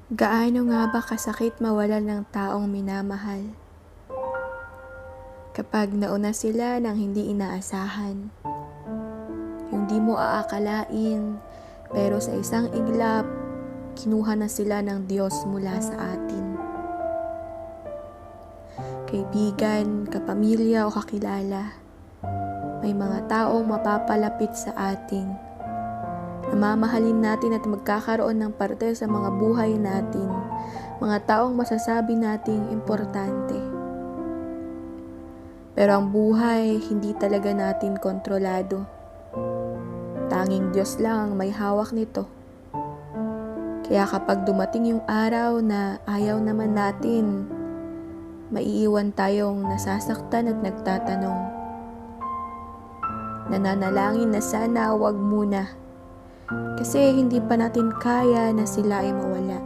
Gaano nga ba kasakit mawalan ng taong minamahal? Kapag nauna sila ng hindi inaasahan, yung di mo aakalain, pero sa isang iglap, kinuha na sila ng Diyos mula sa atin. Kaibigan, kapamilya o kakilala, may mga taong mapapalapit sa ating namamahalin natin at magkakaroon ng parte sa mga buhay natin, mga taong masasabi nating importante. Pero ang buhay, hindi talaga natin kontrolado. Tanging Diyos lang ang may hawak nito. Kaya kapag dumating yung araw na ayaw naman natin, maiiwan tayong nasasaktan at nagtatanong. Nananalangin na sana wag muna. Kasi hindi pa natin kaya na sila ay mawala.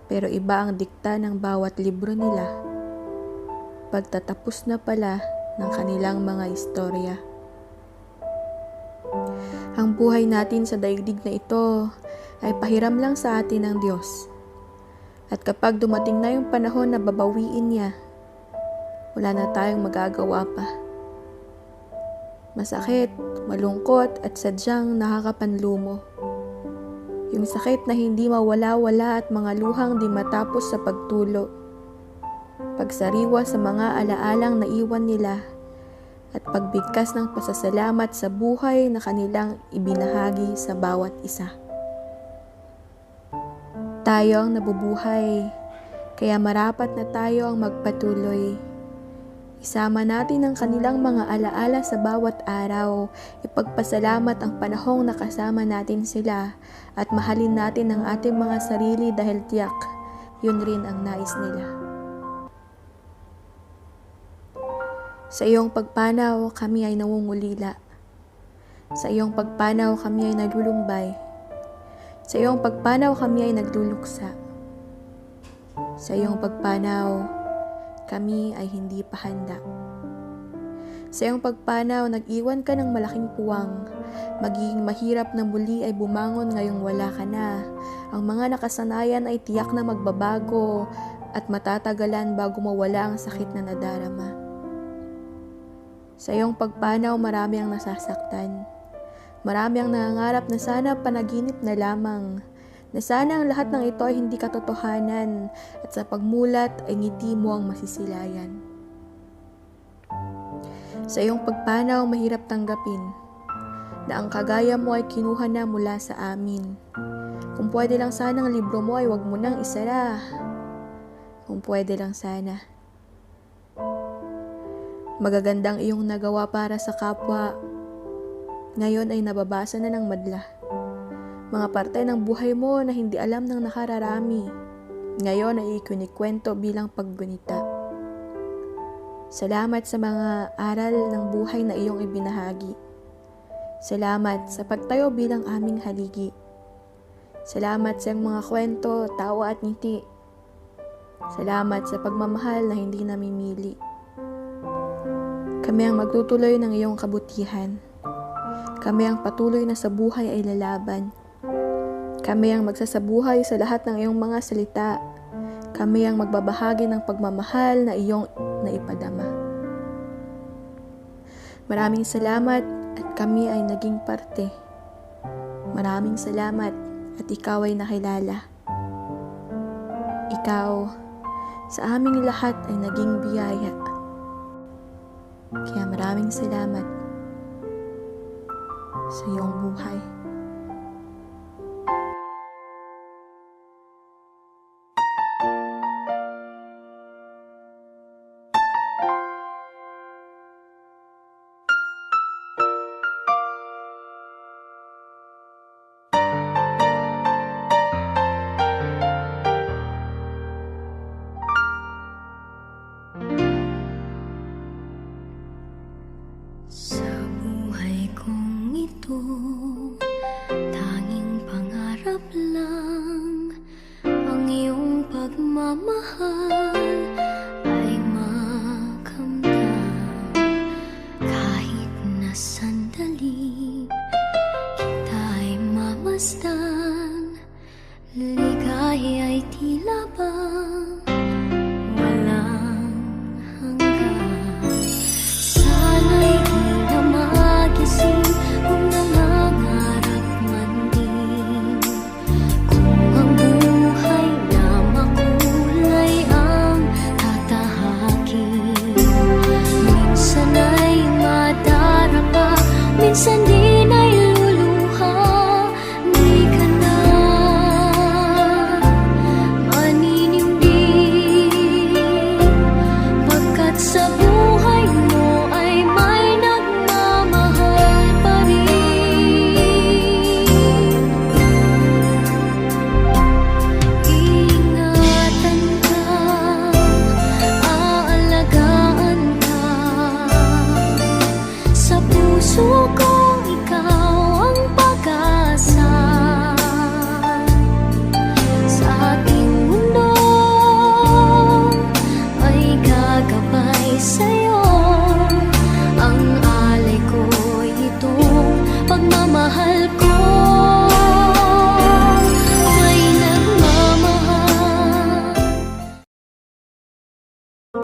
Pero iba ang dikta ng bawat libro nila. Pagtatapos na pala ng kanilang mga istorya. Ang buhay natin sa daigdig na ito ay pahiram lang sa atin ng Diyos. At kapag dumating na yung panahon na babawiin niya, wala na tayong magagawa pa. Masakit, malungkot at sadyang nakakapanlumo. Yung sakit na hindi mawala-wala at mga luhang di matapos sa pagtulo. Pagsariwa sa mga alaalang naiwan nila at pagbigkas ng pasasalamat sa buhay na kanilang ibinahagi sa bawat isa. Tayo ang nabubuhay, kaya marapat na tayo ang magpatuloy. Isama natin ang kanilang mga alaala sa bawat araw, ipagpasalamat ang panahong nakasama natin sila at mahalin natin ang ating mga sarili dahil tiyak, yun rin ang nais nila. Sa iyong pagpanaw, kami ay nangungulila. Sa iyong pagpanaw, kami ay naglulumbay. Sa iyong pagpanaw, kami ay nagluluksa. Sa iyong pagpanaw, kami ay hindi pa handa. Sa iyong pagpanaw, nag-iwan ka ng malaking puwang. Magiging mahirap na muli ay bumangon ngayong wala ka na. Ang mga nakasanayan ay tiyak na magbabago at matatagalan bago mawala ang sakit na nadarama. Sa iyong pagpanaw, marami ang nasasaktan. Marami ang nangangarap na sana panaginip na lamang. Na sana ang lahat ng ito ay hindi katotohanan at sa pagmulat ay ngiti mo ang masisilayan. Sa iyong pagpanaw, mahirap tanggapin na ang kagaya mo ay kinuha na mula sa amin. Kung pwede lang sana ang libro mo ay wag mo nang isara. Kung pwede lang sana. Magagandang iyong nagawa para sa kapwa. Ngayon ay nababasa na ng madla. Mga parte ng buhay mo na hindi alam ng nakararami. Ngayon ay ikinikwento bilang paggunita. Salamat sa mga aral ng buhay na iyong ibinahagi. Salamat sa pagtayo bilang aming haligi. Salamat sa iyong mga kwento, tawa at ngiti. Salamat sa pagmamahal na hindi namimili. Kami ang magtutuloy ng iyong kabutihan. Kami ang patuloy na sa buhay ay lalaban. Kami ang magsasabuhay sa lahat ng iyong mga salita. Kami ang magbabahagi ng pagmamahal na iyong naipadama. Maraming salamat at kami ay naging parte. Maraming salamat at ikaw ay nakilala. Ikaw sa aming lahat ay naging biyaya. Kaya maraming salamat sa iyong buhay. Sa buhay kong ito, tanging pangarap lang ang iyong pagmamahal ay makamtan. Kahit na sandali, kita'y mamasdan, ligaya ay tila bang walang hanggan. Sana'y di na magising kung nangangarap man din. Kung ang buhay na makulay ang tatahakin. Minsan ay madarapa, minsan din ay luluha. Di ka na maninindig, pagkat sa buhay mo ay may nagmamahal pa rin. Ingatan ka, aalagaan ka. Sa puso ko ikaw ang pag-asa. Sa ating mundo ay gagabay sa'yo. Ang alay ko'y itong pagmamahal ko. May nagmamahal.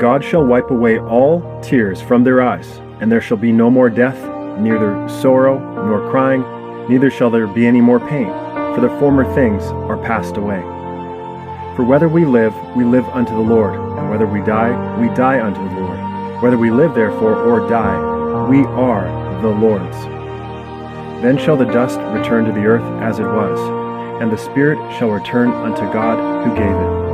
God shall wipe away all tears from their eyes, and there shall be no more death, neither sorrow nor crying, neither shall there be any more pain, for the former things are passed away. For whether we live unto the Lord, and whether we die unto the Lord. Whether we live therefore or die, we are the Lord's. Then shall the dust return to the earth as it was, and the spirit shall return unto God who gave it.